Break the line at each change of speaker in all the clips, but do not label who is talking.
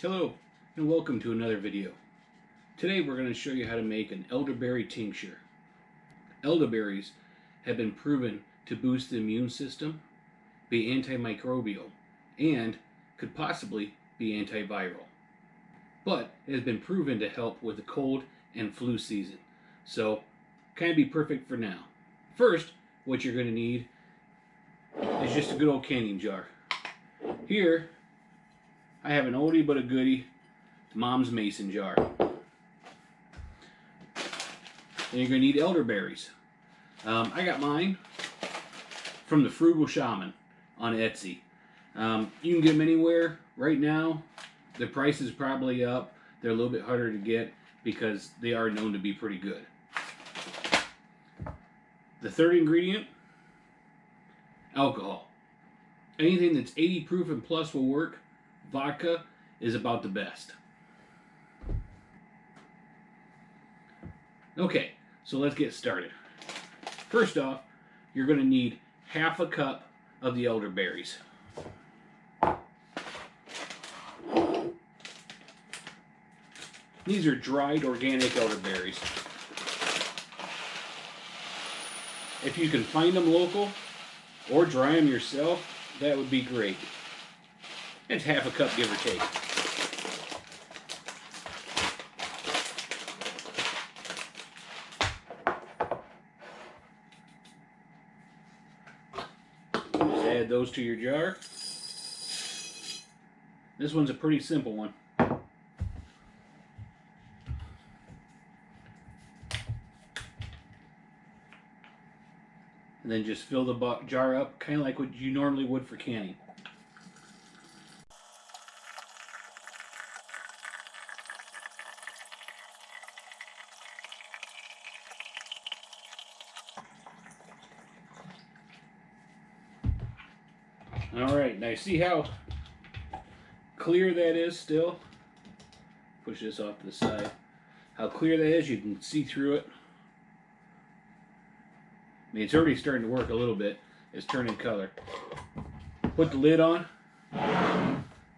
Hello and welcome to another video. Today we're going to show you how to make an elderberry tincture. Elderberries have been proven to boost the immune system, be antimicrobial, and could possibly be antiviral. But it has been proven to help with the cold and flu season, so kind of be perfect for now. First, what you're going to need is just a good old canning jar. Here I have an oldie but a goodie mom's mason jar. Then you're going to need elderberries. I got mine from the Frugal Shaman on Etsy. You can get them anywhere. Right now, the price is probably up. They're a little bit harder to get because they are known to be pretty good. The third ingredient, alcohol. Anything that's 80 proof and plus will work. Vodka is about the best. Okay, so let's get started. First off, you're going to need half a cup of the elderberries. These are dried organic elderberries. If you can find them local or dry them yourself, that would be great. It's half a cup, give or take. Just add those to your jar. This one's a pretty simple one. And then just fill the jar up, kind of like what you normally would for canning. Alright, now you see how clear that is still? Push this off to the side. How clear that is, you can see through it. I mean, it's already starting to work a little bit. It's turning color. Put the lid on.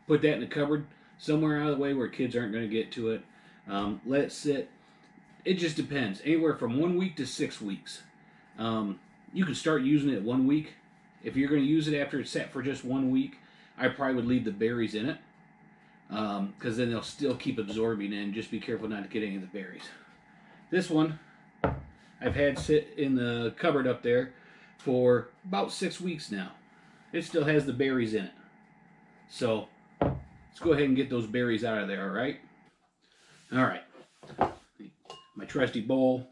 Put that in the cupboard somewhere out of the way where kids aren't going to get to it. Let it sit. It just depends. Anywhere from 1 week to 6 weeks. You can start using it 1 week. If you're going to use it after it's sat for just 1 week, I probably would leave the berries in it. Because then they'll still keep absorbing in. Just be careful not to get any of the berries. This one I've had sit in the cupboard up there for about 6 weeks now. It still has the berries in it. So let's go ahead and get those berries out of there, alright? Alright. My trusty bowl.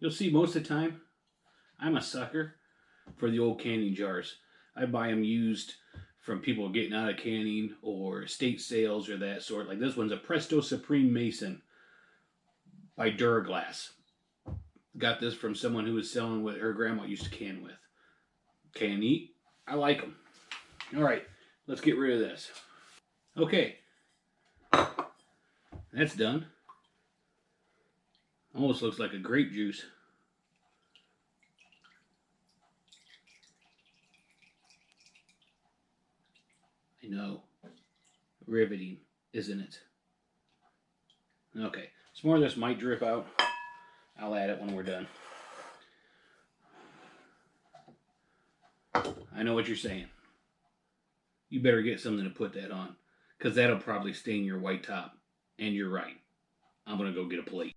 You'll see most of the time, I'm a sucker for the old canning jars. I buy them used from people getting out of canning or estate sales or that sort. Like this one's a Presto Supreme Mason by Duraglass. Got this from someone who was selling what her grandma used to can with. Can eat. I like them. All right, let's get rid of this. Okay, that's done. Almost looks like a grape juice. I know. Riveting, isn't it? Okay, some more of this might drip out. I'll add it when we're done. I know what you're saying. You better get something to put that on, because that'll probably stain your white top. And you're right. I'm going to go get a plate.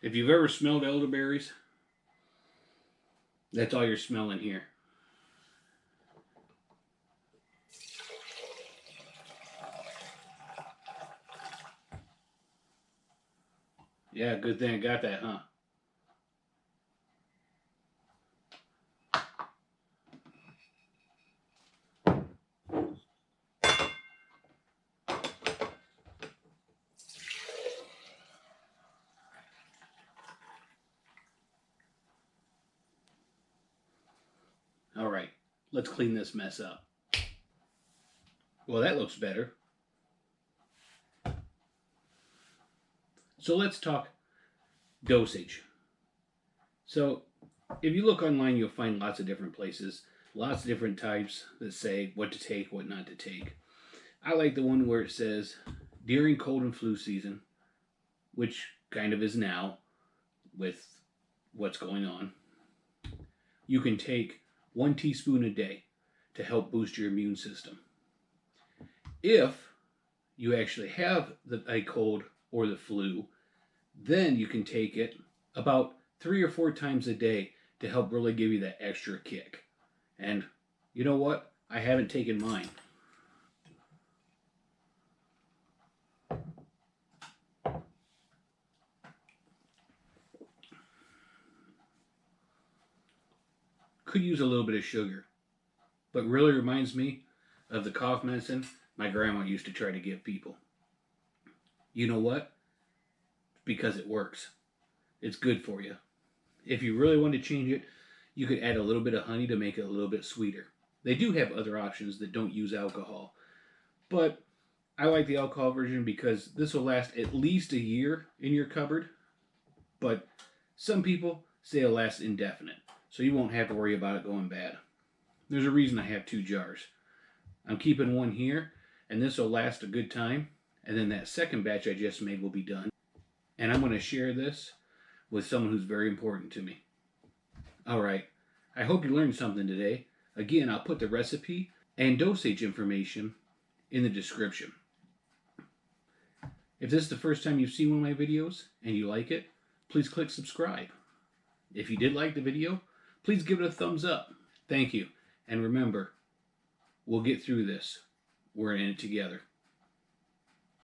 If you've ever smelled elderberries, that's all you're smelling here. Yeah, good thing I got that, huh? let's clean this mess up. Well, that looks better. So let's talk dosage. So if you look online, you'll find lots of different places, lots of different types that say what to take, what not to take. I like the one where it says during cold and flu season, which kind of is now with what's going on, you can take 1 teaspoon a day to help boost your immune system. If you actually have a cold or the flu, then you can take it about 3 or 4 times a day to help really give you that extra kick. And you know what? I haven't taken mine. Could use a little bit of sugar, but really reminds me of the cough medicine my grandma used to try to give people. You know what? Because it works. It's good for you. If you really want to change it, you could add a little bit of honey to make it a little bit sweeter. They do have other options that don't use alcohol, but I like the alcohol version because this will last at least a year in your cupboard, but some people say it'll last indefinite, so you won't have to worry about it going bad. There's a reason I have 2 jars. I'm keeping one here, and this will last a good time, and then that second batch I just made will be done. And I'm going to share this with someone who's very important to me. Alright, I hope you learned something today. Again, I'll put the recipe and dosage information in the description. If this is the first time you've seen one of my videos and you like it, please click subscribe. If you did like the video, please give it a thumbs up. Thank you. And remember, we'll get through this. We're in it together.